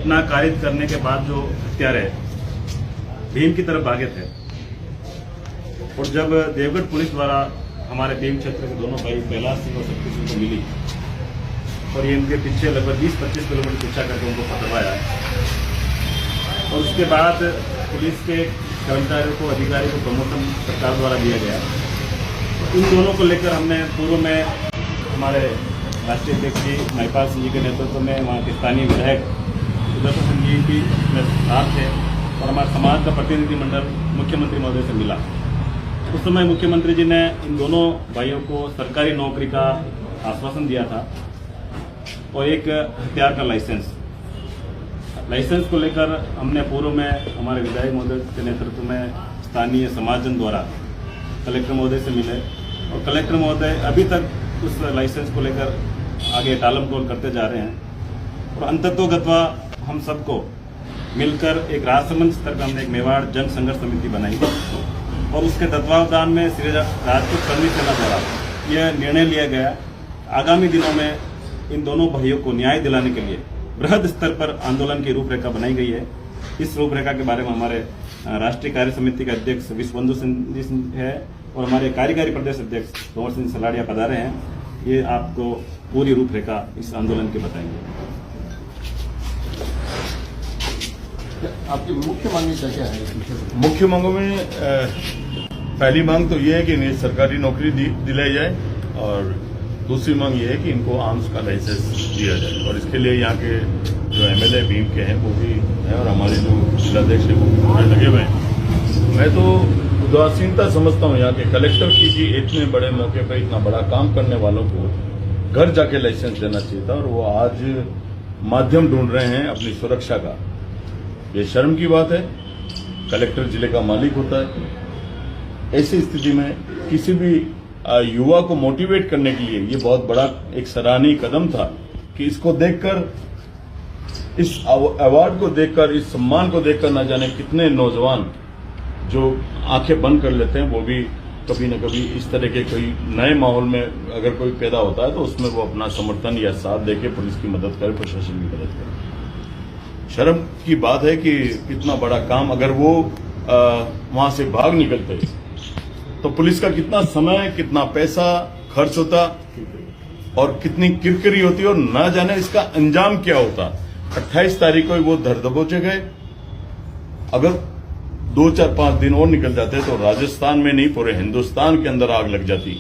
घटना कारित करने के बाद जो हत्यारे भीम की तरफ भागे थे, और जब देवगढ़ पुलिस द्वारा हमारे भीम क्षेत्र के दोनों भाई कैलाश सिंह और शक्ति सिंह को मिली और ये इनके पीछे लगभग 20-25 किलोमीटर पीछा करके उनको पकड़वाया, और उसके बाद पुलिस के कर्मचारियों को, अधिकारी को प्रमोशन सरकार द्वारा दिया गया। इन दोनों को लेकर हमने पूर्व में हमारे राष्ट्रीय अध्यक्ष जी महिपाल सिंह जी के नेतृत्व में वहाँ के स्थानीय विधायक सुदर्शन सिंह जी भी साथ थे, और हमारे समाज का प्रतिनिधिमंडल मुख्यमंत्री महोदय से मिला। उस समय मुख्यमंत्री जी ने इन दोनों भाइयों को सरकारी नौकरी का आश्वासन दिया था और एक हथियार का लाइसेंस को लेकर हमने पूर्व में हमारे विधायक महोदय के नेतृत्व में स्थानीय समाजजन द्वारा कलेक्टर महोदय से मिले, और कलेक्टर महोदय अभी तक उस लाइसेंस को लेकर आगे टालमटोल करते जा रहे हैं। और अंततोगत्वा हम सबको मिलकर एक राष्ट्रमंच स्तर पर हमने एक मेवाड़ जन संघर्ष समिति बनाई, और उसके तत्वावधान में श्री राजपूत कर्मी सेना द्वारा यह निर्णय लिया गया आगामी दिनों में इन दोनों भाइयों को न्याय दिलाने के लिए बृहद स्तर पर आंदोलन की रूपरेखा बनाई गई है। इस रूपरेखा के बारे में हमारे राष्ट्रीय कार्य समिति के अध्यक्ष विश्वबंधु सिंह जी है और हमारे कार्यकारी प्रदेश अध्यक्ष कुंवर सिंह सलाड़िया पधारे हैं। ये आपको पूरी रूपरेखा इस आंदोलन की बताएंगे। आपकी मुख्य मांग क्या है? मुख्य मांगों में पहली मांग तो ये है कि इन्हें सरकारी नौकरी दिलाई जाए, और दूसरी मांग ये है कि इनको आर्म्स का लाइसेंस दिया जाए, और इसके लिए यहाँ के जो एमएलए भीम के हैं वो भी हैं, और हमारे जो जिलाध्यक्ष है वो भी लगे हुए हैं। मैं तो उदासीनता समझता हूँ यहाँ के कलेक्टर की कि इतने बड़े मौके पर इतना बड़ा काम करने वालों को घर जाके लाइसेंस देना चाहिए था, और वो आज माध्यम ढूंढ रहे हैं अपनी सुरक्षा का। ये शर्म की बात है। कलेक्टर जिले का मालिक होता है। ऐसी स्थिति में किसी भी युवा को मोटिवेट करने के लिए ये बहुत बड़ा एक सराहनीय कदम था कि इसको देखकर, इस अवार्ड को देखकर, इस सम्मान को देखकर न जाने कितने नौजवान जो आंखें बंद कर लेते हैं वो भी कभी न कभी इस तरह के कोई नए माहौल में अगर कोई पैदा होता है तो उसमें वो अपना समर्थन या साथ देके पुलिस की मदद करे, प्रशासन की मदद करे। शर्म की बात है कि इतना बड़ा काम अगर वो वहां से भाग निकलते तो पुलिस का कितना समय, कितना पैसा खर्च होता और कितनी किरकिरी होती और न जाने इसका अंजाम क्या होता। 28 तारीख को वो धर दबोचे गए। अगर 2, 4, 5 दिन और निकल जाते तो राजस्थान में नहीं पूरे हिंदुस्तान के अंदर आग लग जाती।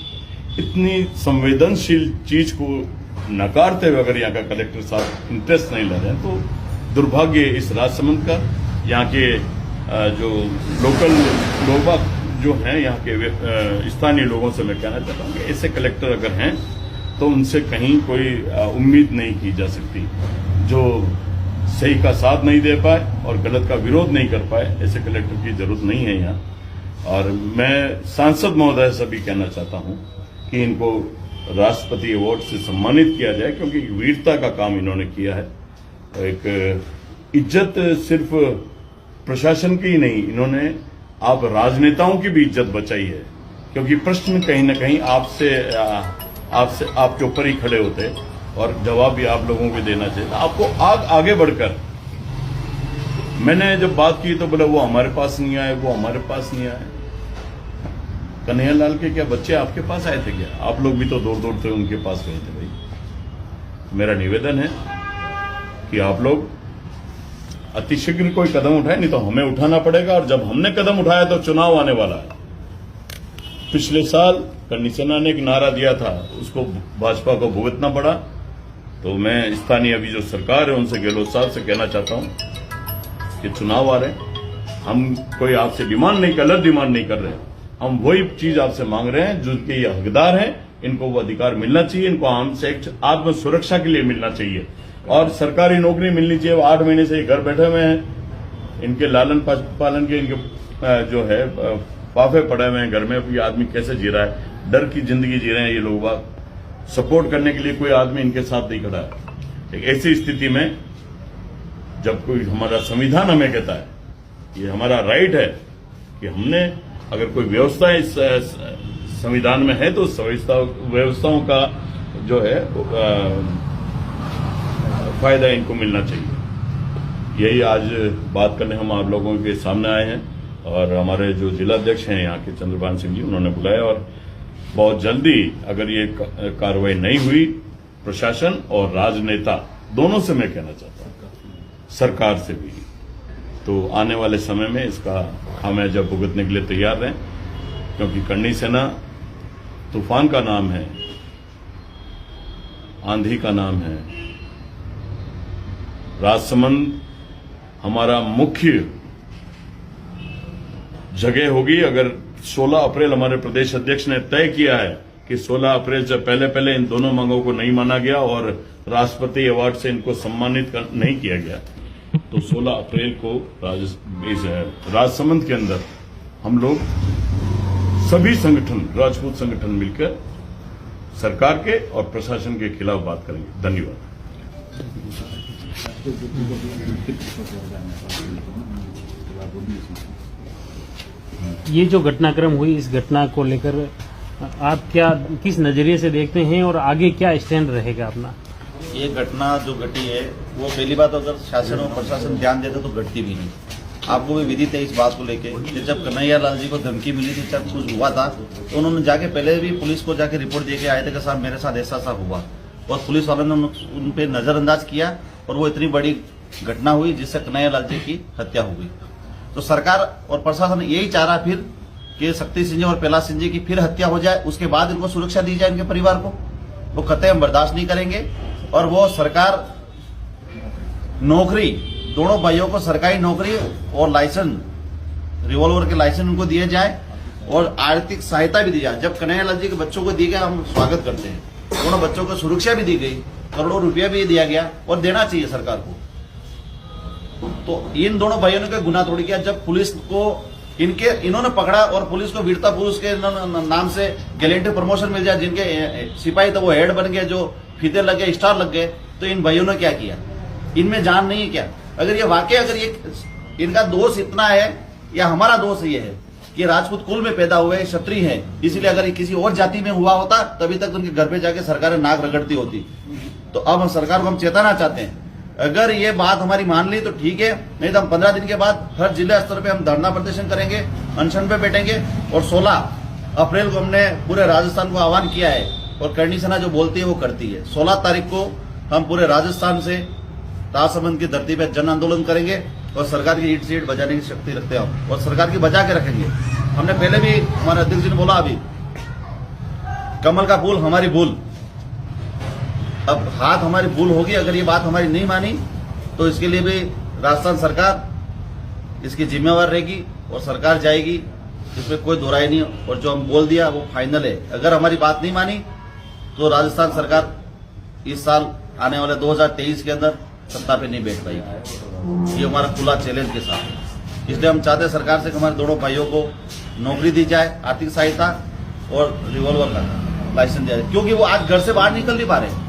इतनी संवेदनशील चीज को नकारते हुए अगर यहाँ का कलेक्टर साहब इंटरेस्ट नहीं ले रहे हैं तो दुर्भाग्य इस राजसमंद का। यहाँ के जो लोकल लोग जो हैं, यहाँ के स्थानीय लोगों से मैं कहना चाहता हूँ कि ऐसे कलेक्टर अगर हैं तो उनसे कहीं कोई उम्मीद नहीं की जा सकती। जो सही का साथ नहीं दे पाए और गलत का विरोध नहीं कर पाए, ऐसे कलेक्टर की जरूरत नहीं है यहाँ। और मैं सांसद महोदय से भी कहना चाहता हूँ कि इनको राष्ट्रपति अवार्ड से सम्मानित किया जाए, क्योंकि वीरता का काम इन्होंने किया है। एक इज्जत सिर्फ प्रशासन की ही नहीं, इन्होंने आप राजनेताओं की भी इज्जत बचाई है, क्योंकि प्रश्न कहीं न कहीं आपके ऊपर ही खड़े होते और जवाब भी आप लोगों को देना चाहिए। आपको आगे बढ़कर, मैंने जब बात की तो बोला वो हमारे पास नहीं आए, वो हमारे पास नहीं आए। कन्हैयालाल के क्या बच्चे आपके पास आए थे क्या? आप लोग भी तो दौड़ से उनके पास गए थे। भाई मेरा निवेदन है कि आप लोग अतिशीघ्र कोई कदम उठाए, नहीं तो हमें उठाना पड़ेगा। और जब हमने कदम उठाया तो चुनाव आने वाला है। पिछले साल करनी सेना ने एक नारा दिया था, उसको भाजपा को भुगतना पड़ा। तो मैं स्थानीय अभी जो सरकार है उनसे, गहलोत साहब से कहना चाहता हूं कि चुनाव आ रहे हैं, हम कोई आपसे डिमांड नहीं, गलत डिमांड नहीं कर रहे, हम वही चीज आपसे मांग रहे हैं जो कि ये हकदार हैं, इनको वो अधिकार मिलना चाहिए। इनको आर्म्स एक्ट आत्म सुरक्षा के लिए मिलना चाहिए और सरकारी नौकरी मिलनी चाहिए। वो 8 महीने से घर बैठे हुए हैं, इनके लालन पालन के इनके जो है फाफे पड़े हुए हैं घर में। ये आदमी कैसे जी रहा है, डर की जिंदगी जी रहे हैं ये लोग। बात सपोर्ट करने के लिए कोई आदमी इनके साथ नहीं खड़ा है। ऐसी स्थिति में जब कोई, हमारा संविधान हमें कहता है, ये हमारा राइट है कि हमने अगर कोई व्यवस्था इस संविधान में है तो व्यवस्थाओं का जो है फायदा इनको मिलना चाहिए। यही आज बात करने हम आप लोगों के सामने आए हैं और हमारे जो जिलाध्यक्ष हैं यहाँ के चंद्रभान सिंह जी उन्होंने बुलाया और बहुत जल्दी अगर ये कार्रवाई नहीं हुई प्रशासन और राजनेता दोनों से मैं कहना चाहता हूँ सरकार से भी तो आने वाले समय में इसका खामियाजा भुगतने के लिए तैयार रहें क्योंकि करनी सेना तूफान का नाम है आंधी का नाम है राजसमंद हमारा मुख्य जगह होगी। अगर 16 अप्रैल हमारे प्रदेश अध्यक्ष ने तय किया है कि 16 अप्रैल से पहले इन दोनों मांगों को नहीं माना गया और राष्ट्रपति अवार्ड से इनको सम्मानित नहीं किया गया तो 16 अप्रैल को राजसमंद के अंदर हम लोग सभी संगठन राजपूत संगठन मिलकर सरकार के और प्रशासन के खिलाफ बात करेंगे। धन्यवाद। ये जो घटनाक्रम हुई इस घटना को लेकर आप क्या किस नजरिए से देखते हैं और आगे क्या स्टैंड रहेगा अपना? ये घटना जो घटी है वो पहली बात अगर शासन और प्रशासन ध्यान देते तो घटती भी नहीं। आपको भी विदित है इस बात को लेके कि जब कन्हैया लाल जी को धमकी मिली थी जब कुछ हुआ था तो उन्होंने जाके पहले भी पुलिस को जाके रिपोर्ट दे के आए थे कि साहब मेरे साथ ऐसा सा हुआ और पुलिस वालों ने उन पे नजरअंदाज किया और वो इतनी बड़ी घटना हुई जिससे कन्हैया लाल जी की हत्या हो गई। तो सरकार और प्रशासन यही चाह रहा फिर कि शक्ति सिंह जी और कैलाश सिंह जी की फिर हत्या हो जाए उसके बाद इनको सुरक्षा दी जाए इनके परिवार को। वो कतई हम बर्दाश्त नहीं करेंगे और वो सरकार नौकरी दोनों भाइयों को सरकारी नौकरी और लाइसेंस रिवॉल्वर के लाइसेंस उनको दिए जाए और आर्थिक सहायता भी दी जाए। जब कन्हैया लाल जी के बच्चों को दिए गए हम स्वागत करते हैं। दोनों बच्चों को सुरक्षा भी दी गई करोड़ों रुपया भी दिया गया और देना चाहिए सरकार को। तो इन दोनों भाइयों ने गुनाह थोड़ी किया। जब पुलिस को इन्होंने पकड़ा और पुलिस को वीरता पुरुष के नाम से गैलेंट्री प्रमोशन मिल जाए जिनके सिपाही तो वो हेड बन गए जो फीते लग गए स्टार लग गए तो इन भाइयों ने क्या किया? इनमें जान नहीं है क्या? अगर ये वाकई अगर ये इनका दोष इतना है या हमारा दोष ये है कि राजपूत कुल में पैदा हुए क्षत्रिय है इसलिए अगर ये किसी और जाति में हुआ होता तभी तक उनके घर पे जाके सरकार नाक रगड़ती होती। तो अब हम सरकार को हम चेताना चाहते हैं अगर ये बात हमारी मान ली तो ठीक है नहीं तो हम 15 दिन के बाद हर जिला स्तर पे हम धरना प्रदर्शन करेंगे अनशन पे बैठेंगे और 16 अप्रैल को हमने पूरे राजस्थान को आह्वान किया है और करनी सेना जो बोलती है वो करती है। 16 तारीख को हम पूरे राजस्थान से राजसमंद की धरती पे जन आंदोलन करेंगे और सरकार की ईट सीट बजाने की शक्ति रखते हैं और सरकार की बचा के रखेंगे। हमने पहले भी हमारे अध्यक्ष जी ने बोला अभी कमल का फूल हमारी भूल। अब हाथ हमारी भूल होगी अगर ये बात हमारी नहीं मानी तो इसके लिए भी राजस्थान सरकार इसकी जिम्मेवार रहेगी और सरकार जाएगी इसमें कोई दो राय नहीं। और जो हम बोल दिया वो फाइनल है। अगर हमारी बात नहीं मानी तो राजस्थान सरकार इस साल आने वाले 2023 के अंदर सत्ता पे नहीं बैठ पाएगी। ये हमारा खुला चैलेंज के साथ। इसलिए हम चाहते हैं सरकार से कि हमारे दोनों भाइयों को नौकरी दी जाए आर्थिक सहायता और रिवॉल्वर का लाइसेंस दिया जाए क्योंकि वो आज घर से बाहर निकल नहीं पा रहे।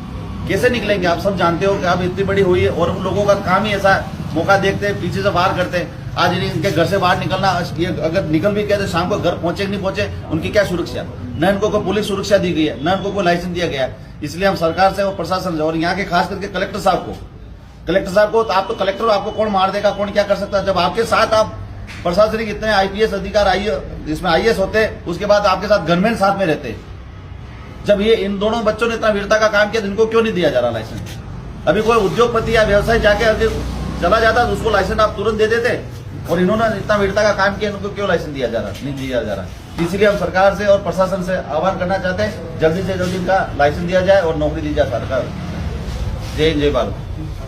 कैसे निकलेंगे? आप सब जानते हो कि अब इतनी बड़ी हुई है और उन लोगों का काम ही ऐसा मौका देखते हैं पीछे से बाहर करते हैं। आज इनके घर से बाहर निकलना ये अगर निकल भी कहते शाम को घर पहुंचे कि नहीं पहुंचे उनकी क्या सुरक्षा? न इनको कोई पुलिस सुरक्षा दी गई है न इनको कोई लाइसेंस दिया गया है। इसलिए हम सरकार से और प्रशासन से और यहाँ के खास करके कलेक्टर साहब को तो आप तो कलेक्टर आपको कौन मार देगा कौन क्या कर सकता है? जब आपके साथ आप प्रशासनिक इतने आईपीएस अधिकार इसमें आईएएस होते उसके बाद आपके साथ गनमैन साथ में रहते। जब ये इन दोनों बच्चों ने इतना वीरता का काम किया तो इनको क्यों नहीं दिया जा रहा लाइसेंस? अभी कोई उद्योगपति या व्यवसाय जाके अगर चला जाता तो उसको लाइसेंस आप तुरंत दे देते और इन्होंने इतना वीरता का काम किया इनको क्यों लाइसेंस दिया जा रहा नहीं दिया जा रहा? इसलिए हम सरकार से और प्रशासन से आह्वान करना चाहते हैं जल्दी से जल्दी इनका लाइसेंस दिया जाए और नौकरी दी जाए सरकार। जय हिंद जय भारत।